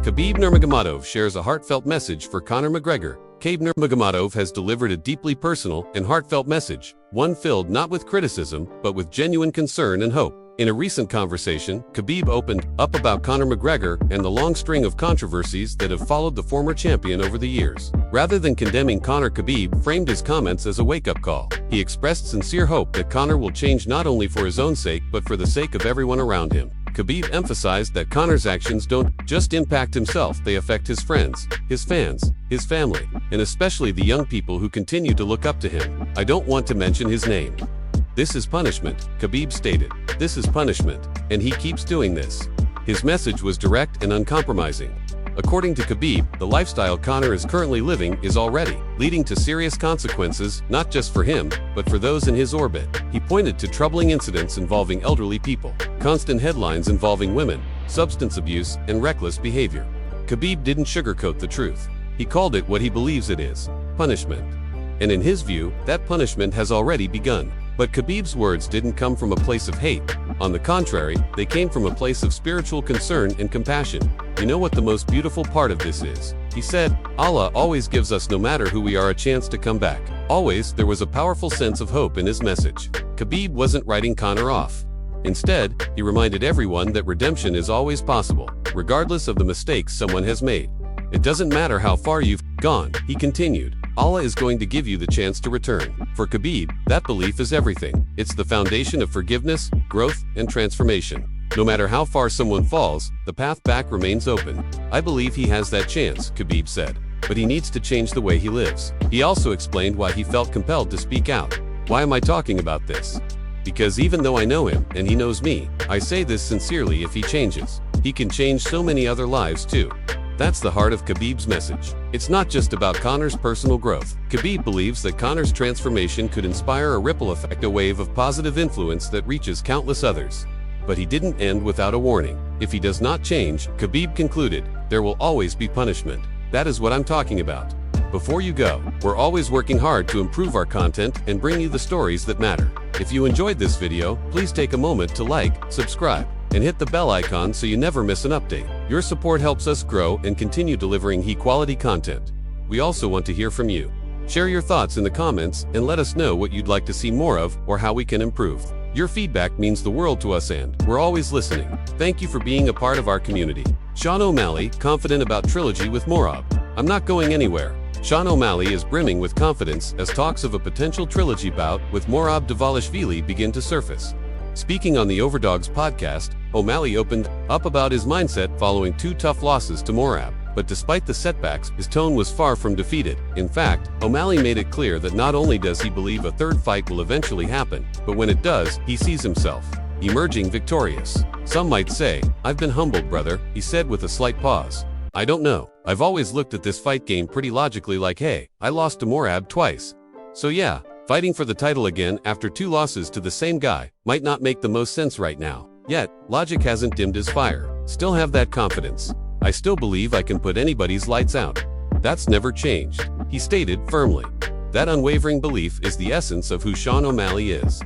Khabib Nurmagomedov shares a heartfelt message for Conor McGregor. Khabib Nurmagomedov has delivered a deeply personal and heartfelt message, one filled not with criticism, but with genuine concern and hope. In a recent conversation, Khabib opened up about Conor McGregor and the long string of controversies that have followed the former champion over the years. Rather than condemning Conor, Khabib framed his comments as a wake-up call. He expressed sincere hope that Conor will change not only for his own sake but for the sake of everyone around him. Khabib emphasized that Conor's actions don't just impact himself, they affect his friends, his fans, his family, and especially the young people who continue to look up to him. I don't want to mention his name. This is punishment, Khabib stated. This is punishment, and he keeps doing this. His message was direct and uncompromising. According to Khabib, the lifestyle Conor is currently living is already leading to serious consequences, not just for him, but for those in his orbit. He pointed to troubling incidents involving elderly people, constant headlines involving women, substance abuse, and reckless behavior. Khabib didn't sugarcoat the truth. He called it what he believes it is: punishment. And in his view, that punishment has already begun. But Khabib's words didn't come from a place of hate. On the contrary, they came from a place of spiritual concern and compassion. You know what the most beautiful part of this is? He said, Allah always gives us, no matter who we are, a chance to come back. Always, there was a powerful sense of hope in his message. Khabib wasn't writing Conor off. Instead, he reminded everyone that redemption is always possible, regardless of the mistakes someone has made. It doesn't matter how far you've gone, he continued. Allah is going to give you the chance to return. For Khabib, that belief is everything. It's the foundation of forgiveness, growth, and transformation. No matter how far someone falls, the path back remains open. I believe he has that chance, Khabib said. But he needs to change the way he lives. He also explained why he felt compelled to speak out. Why am I talking about this? Because even though I know him, and he knows me, I say this sincerely: if he changes, he can change so many other lives too. That's the heart of Khabib's message. It's not just about Conor's personal growth. Khabib believes that Conor's transformation could inspire a ripple effect, a wave of positive influence that reaches countless others. But he didn't end without a warning. If he does not change, Khabib concluded, there will always be punishment. That is what I'm talking about. Before you go, we're always working hard to improve our content and bring you the stories that matter. If you enjoyed this video, please take a moment to like, subscribe, and hit the bell icon so you never miss an update. Your support helps us grow and continue delivering high-quality content. We also want to hear from you. Share your thoughts in the comments and let us know what you'd like to see more of or how we can improve. Your feedback means the world to us, and we're always listening. Thank you for being a part of our community. Sean O'Malley, confident about trilogy with Morab. I'm not going anywhere. Sean O'Malley is brimming with confidence as talks of a potential trilogy bout with Morab Dvalishvili begin to surface. Speaking on the Overdogs podcast, O'Malley opened up about his mindset following 2 tough losses to Morab. But despite the setbacks, his tone was far from defeated. In fact, O'Malley made it clear that not only does he believe a third fight will eventually happen, but when it does, he sees himself emerging victorious. Some might say, I've been humbled, brother, he said with a slight pause. I don't know. I've always looked at this fight game pretty logically, like, hey, I lost to Morab twice. So yeah, fighting for the title again after 2 losses to the same guy might not make the most sense right now. Yet, logic hasn't dimmed his fire. Still have that confidence. I still believe I can put anybody's lights out. That's never changed, he stated firmly. That unwavering belief is the essence of who Sean O'Malley is.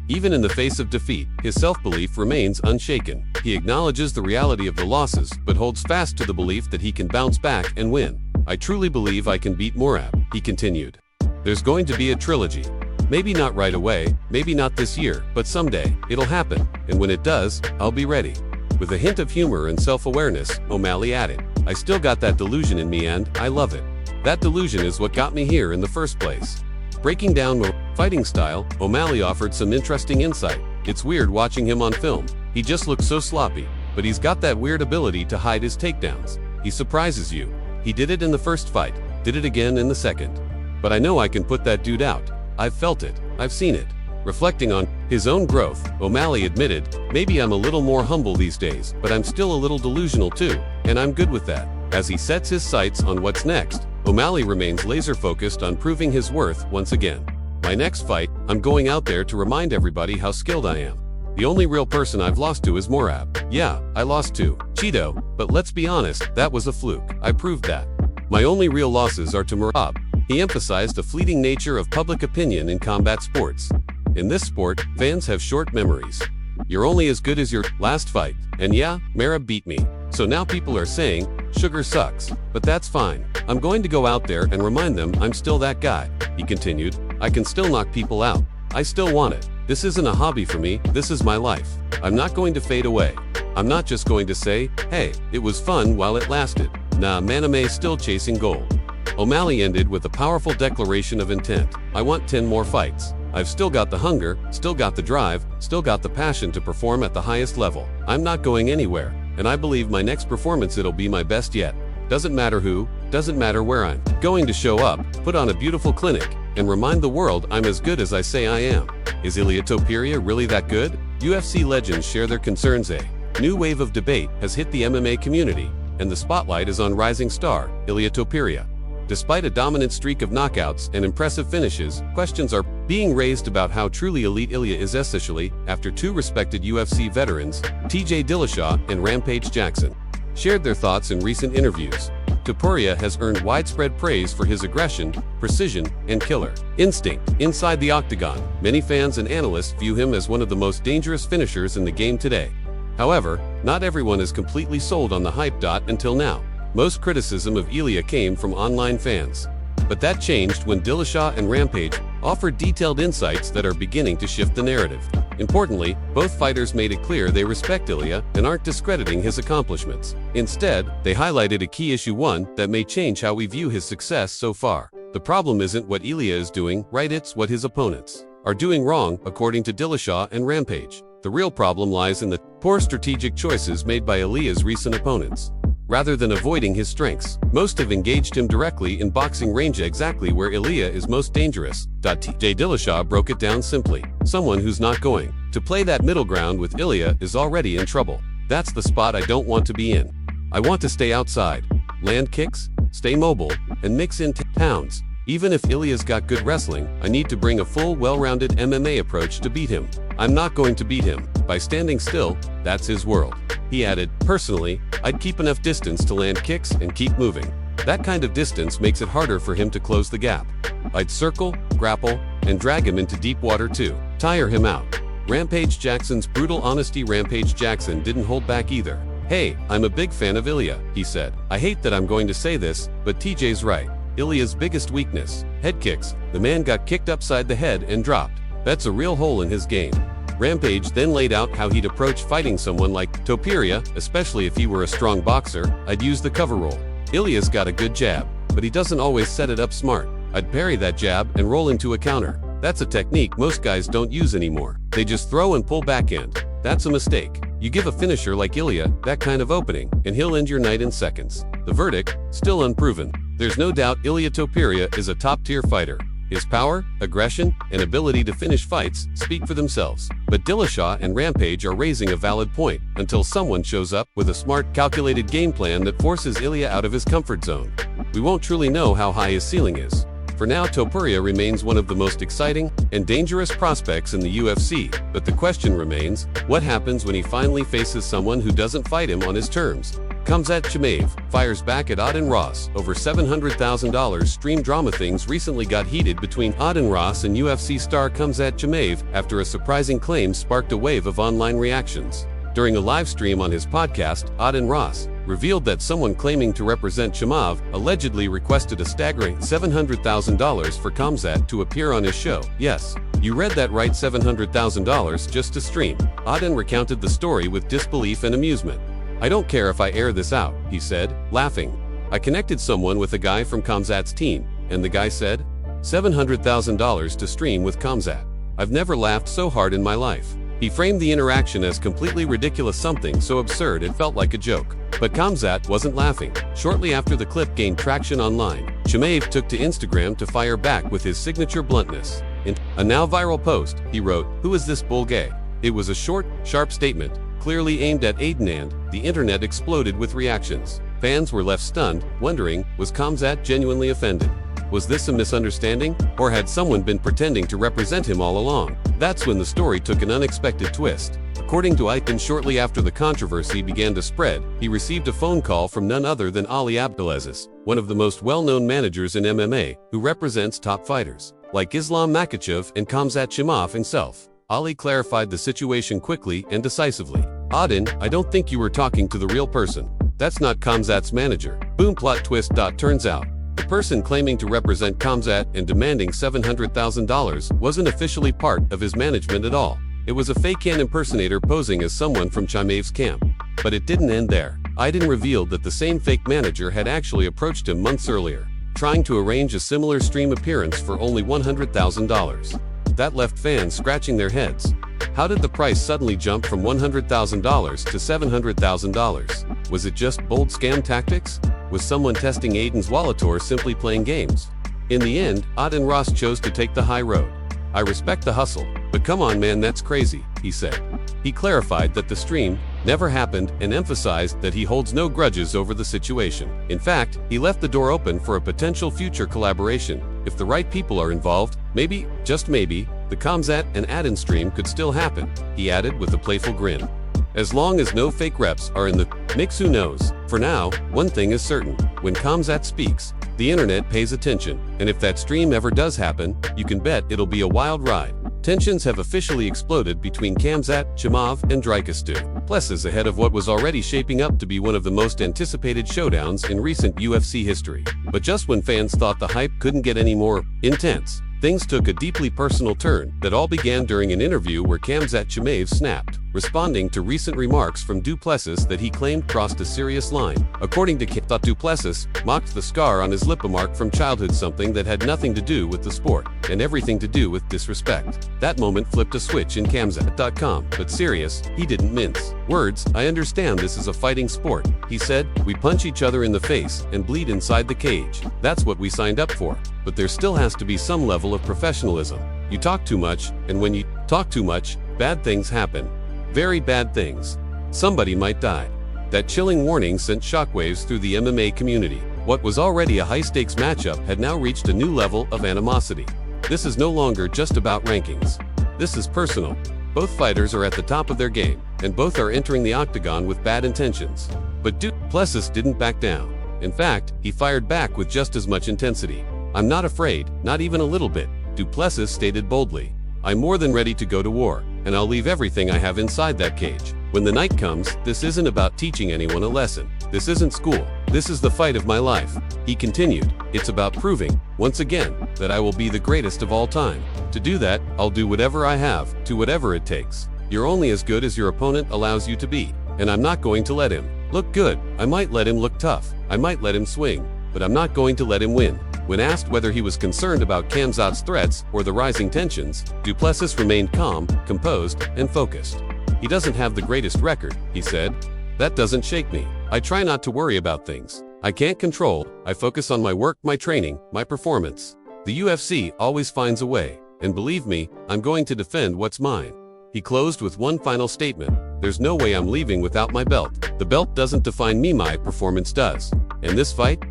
Even in the face of defeat, his self-belief remains unshaken. He acknowledges the reality of the losses, but holds fast to the belief that he can bounce back and win. I truly believe I can beat Morab, he continued. There's going to be a trilogy. Maybe not right away, maybe not this year, but someday, it'll happen, and when it does, I'll be ready. With a hint of humor and self-awareness, O'Malley added, I still got that delusion in me and I love it. That delusion is what got me here in the first place. Breaking down fighting style, O'Malley offered some interesting insight. It's weird watching him on film. He just looks so sloppy, but he's got that weird ability to hide his takedowns. He surprises you. He did it in the first fight, did it again in the second. But I know I can put that dude out. I've felt it, I've seen it. Reflecting on his own growth, O'Malley admitted, maybe I'm a little more humble these days, but I'm still a little delusional too, and I'm good with that. As he sets his sights on what's next, O'Malley remains laser-focused on proving his worth once again. My next fight, I'm going out there to remind everybody how skilled I am. The only real person I've lost to is Morab. Yeah, I lost to Cheeto, but let's be honest, that was a fluke. I proved that. My only real losses are to Morab. He emphasized the fleeting nature of public opinion in combat sports. In this sport, fans have short memories. You're only as good as your last fight. And yeah, Morab beat me. So now people are saying, sugar sucks. But that's fine. I'm going to go out there and remind them I'm still that guy. He continued, I can still knock people out. I still want it. This isn't a hobby for me, this is my life. I'm not going to fade away. I'm not just going to say, hey, it was fun while it lasted. Nah, MMA's still chasing gold. O'Malley ended with a powerful declaration of intent. I want 10 more fights. I've still got the hunger, still got the drive, still got the passion to perform at the highest level. I'm not going anywhere, and I believe my next performance it'll be my best yet. Doesn't matter who, doesn't matter where I'm going to show up, put on a beautiful clinic, and remind the world I'm as good as I say I am. Is Ilia Topuria really that good? UFC legends share their concerns. A new wave of debate has hit the MMA community, and the spotlight is on rising star, Ilia Topuria. Despite a dominant streak of knockouts and impressive finishes, questions are being raised about how truly elite Ilia is, especially after two respected UFC veterans, TJ Dillashaw and Rampage Jackson, shared their thoughts in recent interviews. Topuria has earned widespread praise for his aggression, precision, and killer instinct inside the octagon. Many fans and analysts view him as one of the most dangerous finishers in the game today. However, not everyone is completely sold on the hype. Until now, most criticism of Ilia came from online fans. But that changed when Dillashaw and Rampage offered detailed insights that are beginning to shift the narrative. Importantly, both fighters made it clear they respect Ilia and aren't discrediting his accomplishments. Instead, they highlighted a key issue, one that may change how we view his success so far. The problem isn't what Ilia is doing right, it's what his opponents are doing wrong, according to Dillashaw and Rampage. The real problem lies in the poor strategic choices made by Ilia's recent opponents. Rather than avoiding his strengths, most have engaged him directly in boxing range, exactly where Ilia is most dangerous. TJ Dillashaw broke it down simply. Someone who's not going to play that middle ground with Ilia is already in trouble. That's the spot I don't want to be in. I want to stay outside, land kicks, stay mobile, and mix in pounds. Even if Ilia's got good wrestling, I need to bring a full, well-rounded MMA approach to beat him. I'm not going to beat him by standing still. That's his world. He added, personally, I'd keep enough distance to land kicks and keep moving. That kind of distance makes it harder for him to close the gap. I'd circle, grapple, and drag him into deep water too. Tire him out. Rampage Jackson's brutal honesty. Rampage Jackson didn't hold back either. Hey, I'm a big fan of Ilia, he said. I hate that I'm going to say this, but TJ's right. Ilia's biggest weakness, head kicks. The man got kicked upside the head and dropped. That's a real hole in his game. Rampage then laid out how he'd approach fighting someone like Topuria, especially if he were a strong boxer. I'd use the cover roll. Ilia's got a good jab, but he doesn't always set it up smart. I'd parry that jab and roll into a counter. That's a technique most guys don't use anymore. They just throw and pull backhand. That's a mistake. You give a finisher like Ilia that kind of opening, and he'll end your night in seconds. The verdict? Still unproven. There's no doubt Ilia Topuria is a top-tier fighter. His power, aggression, and ability to finish fights speak for themselves. But Dillashaw and Rampage are raising a valid point until someone shows up with a smart, calculated game plan that forces Ilia out of his comfort zone. We won't truly know how high his ceiling is. For now, Topuria remains one of the most exciting and dangerous prospects in the UFC, but the question remains, what happens when he finally faces someone who doesn't fight him on his terms? Khamzat Chimaev fires back at Adin Ross over $700,000 stream drama. Things recently got heated between Adin Ross and UFC star Khamzat Chimaev after a surprising claim sparked a wave of online reactions. During a live stream on his podcast, Adin Ross revealed that someone claiming to represent Chimaev allegedly requested a staggering $700,000 for Khamzat to appear on his show. Yes, you read that right, $700,000 just to stream. Adin recounted the story with disbelief and amusement. I don't care if I air this out, he said, laughing. I connected someone with a guy from Khamzat's team, and the guy said, $700,000 to stream with Khamzat. I've never laughed so hard in my life. He framed the interaction as completely ridiculous, something so absurd it felt like a joke. But Khamzat wasn't laughing. Shortly after the clip gained traction online, Chimaev took to Instagram to fire back with his signature bluntness. In a now viral post, he wrote, "Who is this bull gay?" It was a short, sharp statement, clearly aimed at Adin, and the internet exploded with reactions. Fans were left stunned, wondering, was Khamzat genuinely offended? Was this a misunderstanding, or had someone been pretending to represent him all along? That's when the story took an unexpected twist. According to Adin, shortly after the controversy began to spread, he received a phone call from none other than Ali Abdelaziz, one of the most well-known managers in MMA, who represents top fighters like Islam Makhachev and Khamzat Chimaev himself. Ali clarified the situation quickly and decisively. "Adin, I don't think you were talking to the real person. That's not Khamzat's manager. Boom, plot twist. Turns out, the person claiming to represent Khamzat and demanding $700,000 wasn't officially part of his management at all. It was a fake impersonator posing as someone from Chimaev's camp. But it didn't end there. Adin revealed that the same fake manager had actually approached him months earlier, trying to arrange a similar stream appearance for only $100,000. That left fans scratching their heads. How did the price suddenly jump from $100,000 to $700,000? Was it just bold scam tactics? Was someone testing Adin's wallet or simply playing games? In the end, Adin Ross chose to take the high road. "I respect the hustle, but come on man, that's crazy," he said. He clarified that the stream never happened and emphasized that he holds no grudges over the situation. In fact, he left the door open for a potential future collaboration. If the right people are involved, maybe, just maybe, the Khamzat and Adin stream could still happen, he added with a playful grin. As long as no fake reps are in the mix, who knows? For now, one thing is certain. When Khamzat speaks, the internet pays attention, and if that stream ever does happen, you can bet it'll be a wild ride. Tensions have officially exploded between Khamzat, Chimaev, and Dricus Du Plessis ahead of what was already shaping up to be one of the most anticipated showdowns in recent UFC history. But just when fans thought the hype couldn't get any more intense, things took a deeply personal turn that all began during an interview where Khamzat Chimaev snapped, responding to recent remarks from Du Plessis that he claimed crossed a serious line. According to Khamzat, Du Plessis mocked the scar on his lip, a mark from childhood, something that had nothing to do with the sport and everything to do with disrespect. That moment flipped a switch in Khamzat.com, but serious, he didn't mince words. "I understand this is a fighting sport," he said. "We punch each other in the face and bleed inside the cage. That's what we signed up for. But there still has to be some level of professionalism. You talk too much, and when you talk too much, bad things happen. Very bad things. Somebody might die." That chilling warning sent shockwaves through the MMA community. What was already a high-stakes matchup had now reached a new level of animosity. This is no longer just about rankings. This is personal. Both fighters are at the top of their game, and both are entering the octagon with bad intentions. But Du Plessis didn't back down. In fact, he fired back with just as much intensity. "I'm not afraid, not even a little bit," Du Plessis stated boldly. "I'm more than ready to go to war, and I'll leave everything I have inside that cage. When the night comes, this isn't about teaching anyone a lesson. This isn't school. This is the fight of my life." He continued, "It's about proving, once again, that I will be the greatest of all time. To do that, I'll do whatever I have, to whatever it takes. You're only as good as your opponent allows you to be, and I'm not going to let him look good. I might let him look tough. I might let him swing, but I'm not going to let him win." When asked whether he was concerned about Khamzat's threats or the rising tensions, Du Plessis remained calm, composed, and focused. "He doesn't have the greatest record," he said. "That doesn't shake me. I try not to worry about things I can't control. I focus on my work, my training, my performance. The UFC always finds a way, and believe me, I'm going to defend what's mine." He closed with one final statement: "There's no way I'm leaving without my belt. The belt doesn't define me, my performance does. And this fight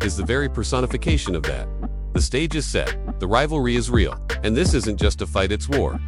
is the very personification of that. The stage is set, the rivalry is real, and this isn't just a fight, it's war."